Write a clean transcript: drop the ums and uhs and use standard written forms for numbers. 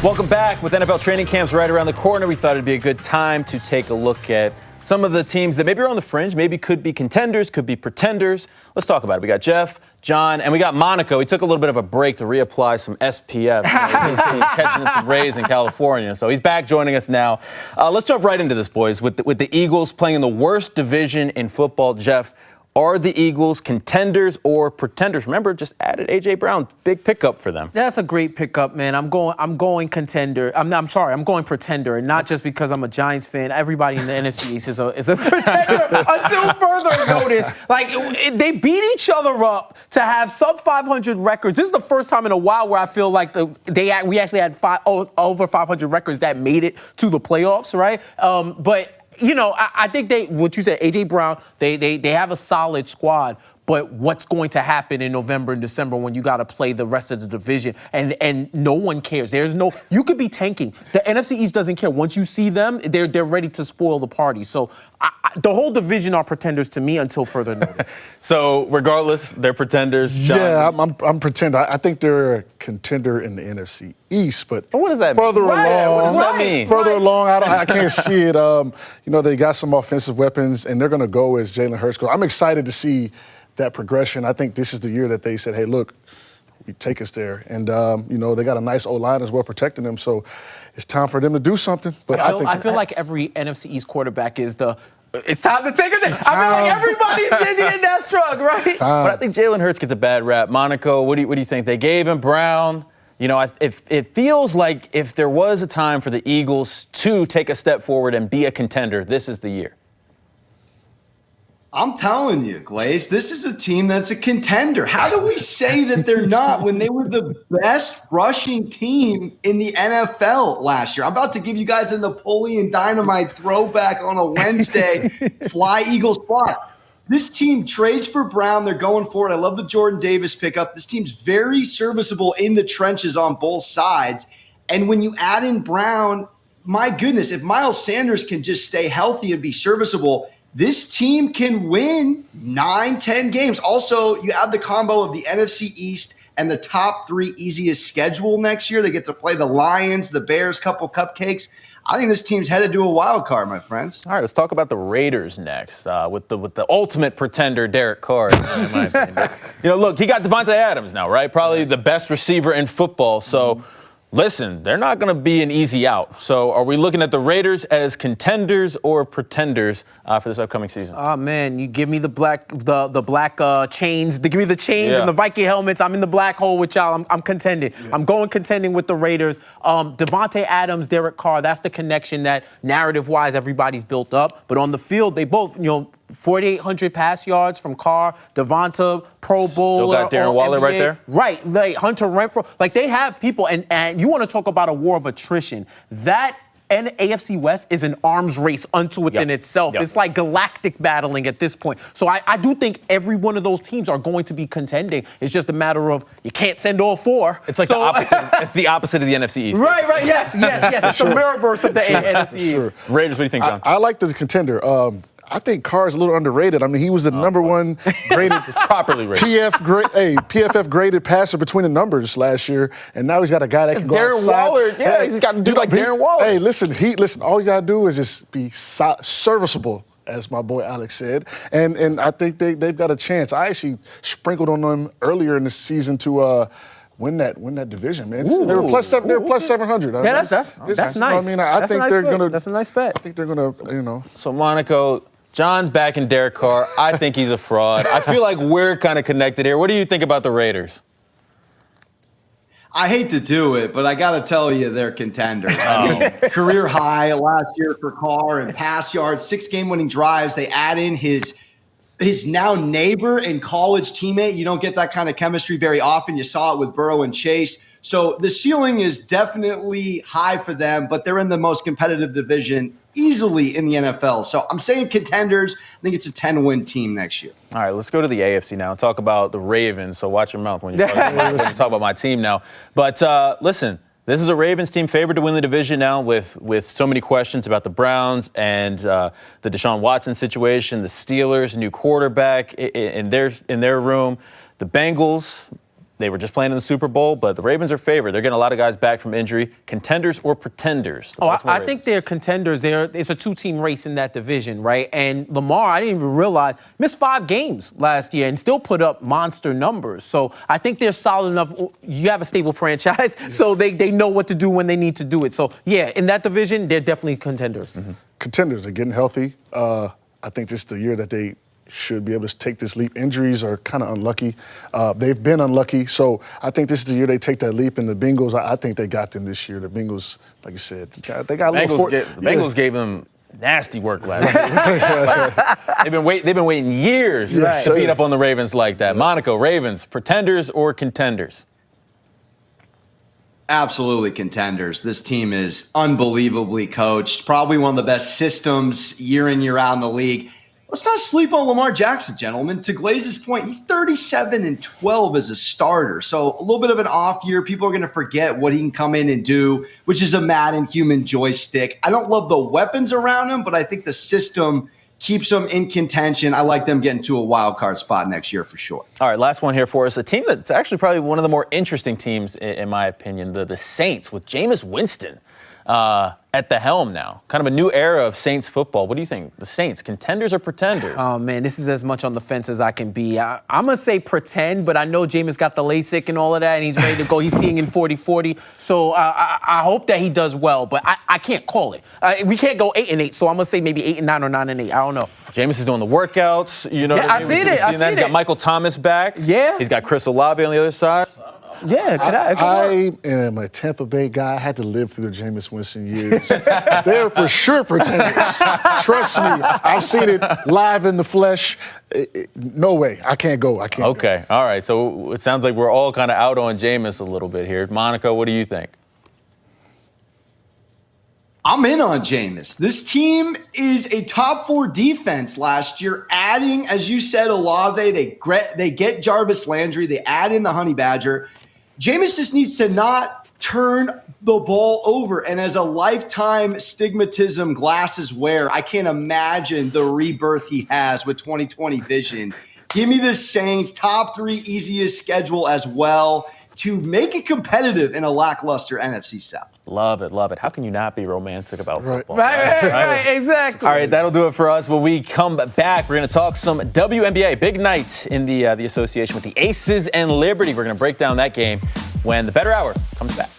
Welcome back. With NFL training camps right around the corner, we thought it'd be a good time to take a look at some of the teams that maybe are on the fringe, maybe could be contenders, could be pretenders. Let's talk about it. We got Jeff, John, and we got Monaco. He took a little bit of a break to reapply some SPF. He's catching some rays in California, so he's back joining us now. Let's jump right into this, boys. With the Eagles playing in the worst division in football, Jeff, are the Eagles contenders or pretenders? Remember, just added A.J. Brown. Big pickup for them. That's a great pickup, man. I'm going contender. I'm going pretender, and not just because I'm a Giants fan. Everybody in the NFC East is a pretender until further notice. Like, they beat each other up to have sub-500 records. This is the first time in a while where I feel like we actually had over 500 records that made it to the playoffs, right? But you know, I think what you said, A.J. Brown, they have a solid squad, but what's going to happen in November and December when you got to play the rest of the division and no one cares. You could be tanking. The NFC East doesn't care. Once you see them, they're ready to spoil the party. So the whole division are pretenders to me until further notice. So regardless, they're pretenders. John. Yeah, I'm pretender. I think they're a contender in the NFC East, but what does that mean? Further along, what does that mean? Further along, I can't see it. They got some offensive weapons, and they're going to go as Jalen Hurts goes. I'm excited to see that progression. I think this is the year that they said, hey, look, we take us there. And, they got a nice O-line as well protecting them. So it's time for them to do something. But I feel like every NFC East quarterback is it's time to take it there. I feel like everybody's in that strug, right? But I think Jalen Hurts gets a bad rap. Monaco, what do you think? They gave him Brown. You know, it feels like if there was a time for the Eagles to take a step forward and be a contender, this is the year. I'm telling you, Glaze, this is a team that's a contender. How do we say that they're not when they were the best rushing team in the NFL last year? I'm about to give you guys a Napoleon Dynamite throwback on a Wednesday. Fly Eagles fly. This team trades for Brown. They're going for it. I love the Jordan Davis pickup. This team's very serviceable in the trenches on both sides. And when you add in Brown, my goodness, if Miles Sanders can just stay healthy and be serviceable, this team can win 9-10 games. Also, you add the combo of the NFC East and the top 3 easiest schedule next year. They get to play the Lions, the Bears, couple cupcakes. I think this team's headed to a wild card, my friends. All right, let's talk about the Raiders next with the ultimate pretender, Derek Carr. In my opinion. But, look, he got Devontae Adams now, right? Probably the best receiver in football. So. Listen, they're not going to be an easy out. So are we looking at the Raiders as contenders or pretenders for this upcoming season? Oh, man, you give me the black chains. Give me the chains and the Viking helmets. I'm in the black hole with y'all. I'm contending. Yeah. I'm going contending with the Raiders. Devontae Adams, Derek Carr, that's the connection that narrative-wise everybody's built up. But on the field, they both, 4,800 pass yards from Carr, Devonta, Pro Bowler. Still got Darren Waller right there? Right, like Hunter Renfrow. Like, they have people, and you want to talk about a war of attrition. That and AFC West is an arms race unto within itself. It's like galactic battling at this point. So I do think every one of those teams are going to be contending. It's just a matter of you can't send all 4. It's like the opposite of the NFC East. Right, yes. It's the mirrorverse of the NFC East. Sure. Raiders, what do you think, John? I like the contender. I think Carr's a little underrated. I mean, he was the number one graded, properly rated, PFF graded passer between the numbers last year, and now he's got a guy that can go Darren outside. Waller, he's got to do like Darren Waller. Hey, listen. All you gotta do is just be serviceable, as my boy Alex said, and I think they've got a chance. I actually sprinkled on them earlier in the season to. Win that division, man. They were plus 700. Yeah, that's nice. I mean, I think they're gonna. That's a nice bet. I think they're gonna, So Monaco, John's back in Derek Carr. I think he's a fraud. I feel like we're kind of connected here. What do you think about the Raiders? I hate to do it, but I got to tell you, they're contenders. I mean, career high last year for Carr and pass yards, 6 game-winning drives. They add in his now neighbor and college teammate. You don't get that kind of chemistry very often. You saw it with Burrow and Chase. So the ceiling is definitely high for them, but they're in the most competitive division easily in the NFL. So I'm saying contenders. I think it's a 10-win team next year. All right, let's go to the AFC now and talk about the Ravens. So watch your mouth when you talk about my team now. But listen, this is a Ravens team favored to win the division now with so many questions about the Browns and the Deshaun Watson situation, the Steelers, new quarterback in their room, the Bengals. They were just playing in the Super Bowl, but the Ravens are favored. They're getting a lot of guys back from injury. Contenders or pretenders? I think they're contenders. It's a two-team race in that division, right? And Lamar, I didn't even realize, missed 5 games last year and still put up monster numbers. So I think they're solid enough. You have a stable franchise, so they know what to do when they need to do it. So, yeah, in that division, they're definitely contenders. Contenders are getting healthy. I think this is the year that they should be able to take this leap. Injuries are kind of unlucky. They've been unlucky, so I think this is the year they take that leap. And the Bengals, I think they got them this year. The Bengals, like you said, they got a little. The Bengals gave them nasty work last year. They've been waiting years to beat up on the Ravens like that. Monaco, Ravens, pretenders or contenders? Absolutely contenders. This team is unbelievably coached. Probably one of the best systems year in, year out in the league. Let's not sleep on Lamar Jackson, gentlemen. To Glaze's point, he's 37-12 as a starter. So a little bit of an off year. People are going to forget what he can come in and do, which is a Madden human joystick. I don't love the weapons around him, but I think the system keeps them in contention. I like them getting to a wild card spot next year for sure. All right, last one here for us. A team that's actually probably one of the more interesting teams, in my opinion, the Saints with Jameis Winston at the helm now. Kind of a new era of Saints football. What do you think? The Saints, contenders or pretenders? Oh, man, this is as much on the fence as I can be. I'm going to say pretend, but I know Jameis got the LASIK and all of that, and he's ready to go. He's seeing in 40-40. So I hope that he does well, but I can't call it. We can't go 8-8, so I'm going to say maybe 8-9 or 9-8. I don't know. Jameis is doing the workouts. You know, yeah, I see it. He's got Michael Thomas back. Yeah. He's got Chris Olave on the other side. Yeah, I am a Tampa Bay guy. I had to live through the Jameis Winston years. They're for sure pretenders. Trust me, I've seen it live in the flesh. No way. I can't go. Okay, all right. So it sounds like we're all kind of out on Jameis a little bit here. Monaco, what do you think? I'm in on Jameis. This team is a top 4 defense last year, adding, as you said, Olave. They get Jarvis Landry. They add in the Honey Badger. Jameis just needs to not turn the ball over. And as a lifetime stigmatism glasses wearer, I can't imagine the rebirth he has with 20/20 vision. Give me the Saints, top 3 easiest schedule as well to make it competitive in a lackluster NFC South. Love it, love it. How can you not be romantic about football? Right, exactly. All right, that'll do it for us. When we come back, we're going to talk some WNBA. Big night in the association with the Aces and Liberty. We're going to break down that game when the Bettor Hour comes back.